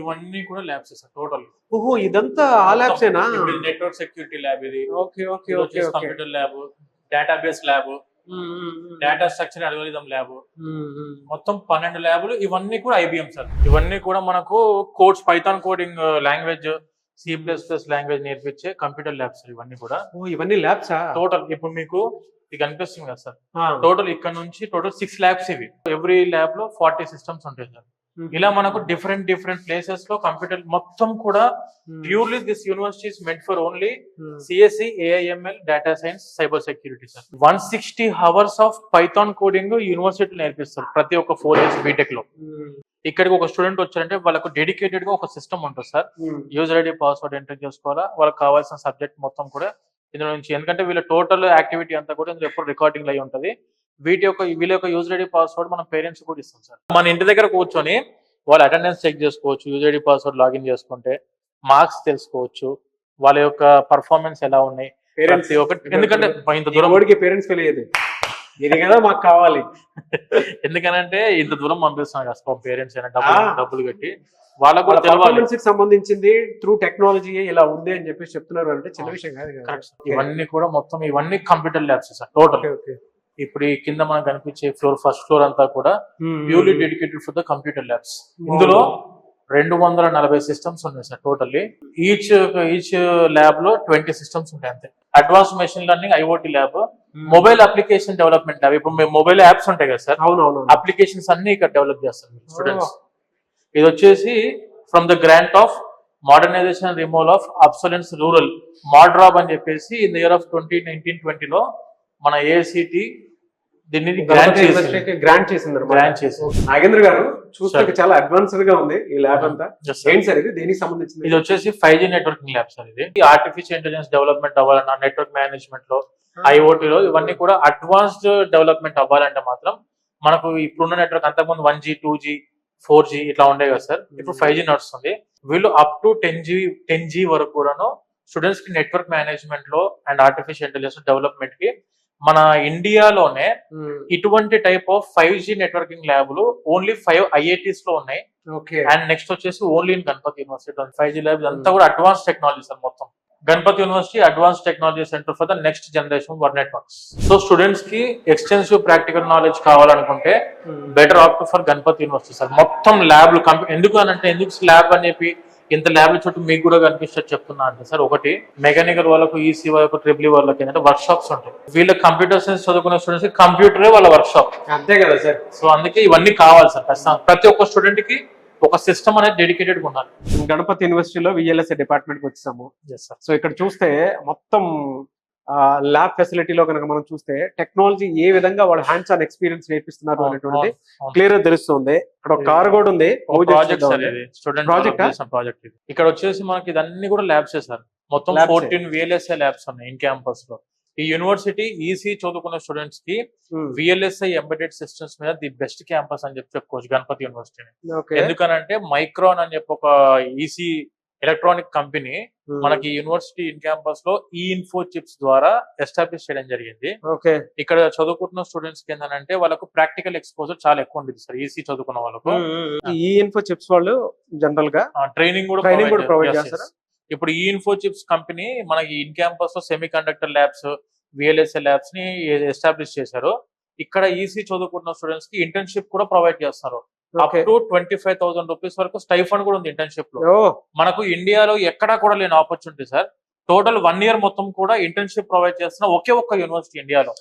ఇవన్నీ కూడా labs sir total. ఓహో, ఇదంతా ఆ ల్యాబ్సేనా? నెట్వర్క్ సెక్యూరిటీ ల్యాబ్ ఇది. Okay okay okay okay. Computer lab, database lab, data structure algorithm lab, మొత్తం 12 ల్యాబ్లు. ఇవన్నీ కూడా ఐబిఎం సార్. ఇవన్నీ కూడా మనకు codes, Python coding language, C++ language నేర్పించే కంప్యూటర్ ల్యాబ్స్ ఇవన్నీ కూడా. ఓ, ఇవన్నీ ల్యాబ్సా? టోటల్ ఇప్పుడు మీకు ఇది కనిపిస్తుంది కదా సార్, టోటల్ ఇక్కడ నుంచి టోటల్ 6 ల్యాబ్స్ ఇవి. ఎవ్రీ ల్యాబ్ లో 40 సిస్టమ్స్ ఉంటాయి సార్. ఇలా మనకు డిఫరెంట్ ప్లేసెస్ లో కంప్యూటర్ మొత్తం కూడా purely this university is meant for only CSE, AIML, data science, cyber security sir. 160 hours of Python coding యూనివర్సిటీలో నేర్పిస్తారు ప్రతి ఒక్క 4 ఇయర్స్ బీటెక్ లో. ఇక్కడికి ఒక స్టూడెంట్ వచ్చారంటే వాళ్ళకు డెడికేటెడ్ గా ఒక సిస్టమ్ ఉంటుంది sir. User ID, password enter చేసుకోవాలా, వాళ్ళకి కావాల్సిన సబ్జెక్ట్ మొత్తం కూడా ఇందులో నుంచి. ఎందుకంటే వీళ్ళ టోటల్ యాక్టివిటీ అంతా కూడా ఇందులో ఎప్పుడు రికార్డింగ్ అయి ఉంటుంది. వీళ్ళ యొక్క యూజర్ ఐడి, పాస్వర్డ్ మనం పేరెంట్స్ కూడా ఇస్తాం సార్. మన ఇంటి దగ్గర కూర్చొని వాళ్ళ అటెండెన్స్ చెక్ చేసుకోవచ్చు, యూజర్ ఐడి, పాస్వర్డ్ లాగిన్ చేసుకుంటే మార్క్స్ తెలుసుకోవచ్చు, వాళ్ళ యొక్క పర్ఫార్మెన్స్ ఎలా ఉన్నాయి. ఎందుకంటే ఇంత దూరం పేరెంట్స్ ఫెయిల్ అయ్యేది ఇది కదా మాకు కావాలి. ఎందుకనంటే ఇంత దూరం పంపిస్తున్నాం కదా పేరెంట్స్ అయినా డబ్బులు కట్టి, వాళ్ళకు కూడా తెలవాలి సంబంధించింది త్రూ టెక్నాలజీ ఇలా ఉంది అని చెప్పేసి చెప్తున్నారు అంటే చిన్న విషయం కాదు. ఇవన్నీ కూడా మొత్తం ఇవన్నీ కంప్యూటర్ ల్యాబ్స్ సార్ టోటల్. ఇప్పుడు ఈ కింద మనకు కనిపించే ఫస్ట్ ఫ్లోర్ అంతా కూడా purely dedicated for the computer labs. ఇందులో 240 సిస్టమ్స్ ఉన్నాయి సార్ టోటల్లీ. ఈచ్ ల్యాబ్ లో 20 సిస్టమ్స్ ఉంటాయి అంతే. Advance machine learning, IoT lab, mobile application development lab. ఇప్పుడు మేము మొబైల్ యాప్స్ ఉంటాయి కదా సార్, అప్లికేషన్స్ అన్ని ఇక్కడ డెవలప్ చేస్తారు స్టూడెంట్స్. ఇది వచ్చేసి from the grant of modernisation removal of obsolescence rural, MODROB అని చెప్పేసి ఇన్ ద ఇయర్ ఆఫ్ 2019-20 లో మన AICT దీన్ని గ్రాంట్ చేసింది. నాగేంద్ర గారు చూస్తే చాలా అడ్వాన్స్డ్ గా ఉంది ఈ ల్యాబ్ అంతా. ఏంటి సార్ ఇది, దేనికి సంబంధించింది? ఇది వచ్చేసి 5G నెట్వర్కింగ్ ల్యాబ్ సార్. ఇది ఆర్టిఫిషియల్ ఇంటెలిజెన్స్ డెవలప్మెంట్ అవ్వాలన్నా, నెట్వర్క్ మేనేజ్మెంట్ లో, IoT లో ఇవన్నీ కూడా అడ్వాన్స్డ్ డెవలప్మెంట్ అవ్వాలంటే మాత్రం మనకు ఇప్పుడున్న నెట్వర్క్ అంతకుముందు 1G, 2G, 4G ఇట్లా ఉండే కదా సార్. ఇప్పుడు 5G నడుస్తుంది. వీళ్ళు అప్ టు 10G వరకు కూడాను స్టూడెంట్స్ కి నెట్వర్క్ మేనేజ్మెంట్ లో అండ్ ఆర్టిఫిషియల్ ఇంటెలిజెన్స్ డెవలప్మెంట్ కి మన ఇండియాలోనే ఇటువంటి టైప్ ఆఫ్ 5G నెట్వర్కింగ్ ల్యాబ్లు ఓన్లీ 5 IITs లో ఉన్నాయి. అండ్ నెక్స్ట్ వచ్చేసి only in Ganapati university 5G labs అంతా కూడా అడ్వాన్స్ టెక్నాలజీ సార్ మొత్తం. Ganapati university advance technology centre for the next generation వర్ నెట్వర్క్స్. సో స్టూడెంట్స్ కి ఎక్స్టెన్సివ్ ప్రాక్టికల్ నాలెడ్జ్ కావాలనుకుంటే better opt for Ganapati university sir. మొత్తం ల్యాబ్లు ఎందుకు ల్యాబ్ అని చెప్పి ఇంత ల్యాబ్ల చుట్టూ మీకు కూడా కనిపిస్తే చెప్తున్నా అంటే సార్, ఒకటి మెకానికల్ వాళ్ళకు, EC వాళ్ళకు, ట్రిపుల్ వాళ్ళకి ఏంటంటే వర్క్ షాప్స్ ఉంటాయి. వీళ్ళ కంప్యూటర్ సైన్స్ చదువుకునే స్టూడెంట్స్ కంప్యూటరే వాళ్ళ వర్క్ షాప్ అంతే కదా సార్. సో అందుకే ఇవన్నీ కావాలి సార్ ఖచ్చితంగా. ప్రతి ఒక్క స్టూడెంట్ కి ఒక సిస్టమ్ అనేది డెడికేటెడ్ ఉండాలి. గణపతి యూనివర్సిటీలో VLSI డిపార్ట్మెంట్ కి వచ్చాము. సో ఇక్కడ చూస్తే మొత్తం ల్యాబ్ ఫెసిలిటీలో కనుక మనం చూస్తే టెక్నాలజీ ఏ విధంగా వాళ్ళ హ్యాండ్స్ ఆన్ ఎక్స్పీరియన్స్ నేర్పిస్తున్నారు అనేటువంటిది క్లియర్ గా తెలుస్తుంది. ఇక్కడ ఒక కార్ కూడా ఉంది, ప్రాజెక్ట్. ఇక్కడ వచ్చేసి మనకి ఇదన్నీ కూడా ల్యాబ్స్ సార్. మొత్తం 14 VLSI ల్యాబ్స్ ఉన్నాయి ఇన్ క్యాంపస్ లో. ఈ యూనివర్సిటీ EC చదువుకున్న స్టూడెంట్స్ కి VLSI ఎంబెడెడ్ సిస్టమ్స్ మీద ది బెస్ట్ క్యాంపస్ అని చెప్పుకోవచ్చు గణపతి యూనివర్సిటీ. ఎందుకనంటే మైక్రాన్ అని చెప్పి ఒక EC ఎలక్ట్రానిక్ కంపెనీ మనకి యూనివర్సిటీ ఇన్ క్యాంపస్ లో ఇన్ఫో చిప్స్ ద్వారా ఎస్టాబ్లిష్ చేయడం జరిగింది. ఇక్కడ చదువుకుంటున్న స్టూడెంట్స్ కి ఏంటంటే వాళ్ళకు ప్రాక్టికల్ ఎక్స్పోజర్ చాలా ఎక్కువ ఉంటుంది సార్. EC చదువుకున్న వాళ్ళకు ఇన్ఫో చిప్స్ వాళ్ళు జనరల్ గా ట్రైనింగ్ కూడా ప్రొవైడ్ చేస్తారు. ఇప్పుడు ఇన్ఫో చిప్స్ కంపెనీ మనకి ఇన్ క్యాంపస్ లో semi conductor labs, VLSI labs ని ఎస్టాబ్లిష్ చేశారు. ఇక్కడ EC చదువుకుంటున్న స్టూడెంట్స్ కి ఇంటర్న్షిప్ కూడా ప్రొవైడ్ చేస్తారు. అప్ టు 25,000 రూపీస్ వరకు స్టైఫండ్ కూడా ఉంది ఇంటర్న్షిప్ లో. మనకు ఇండియాలో ఎక్కడా కూడా లేని ఆపర్చునిటీ సార్. టోటల్ 1 year మొత్తం కూడా ఇంటర్న్షిప్ ప్రొవైడ్ చేస్తున్న ఒకే ఒక్క యూనివర్సిటీ ఇండియాలో.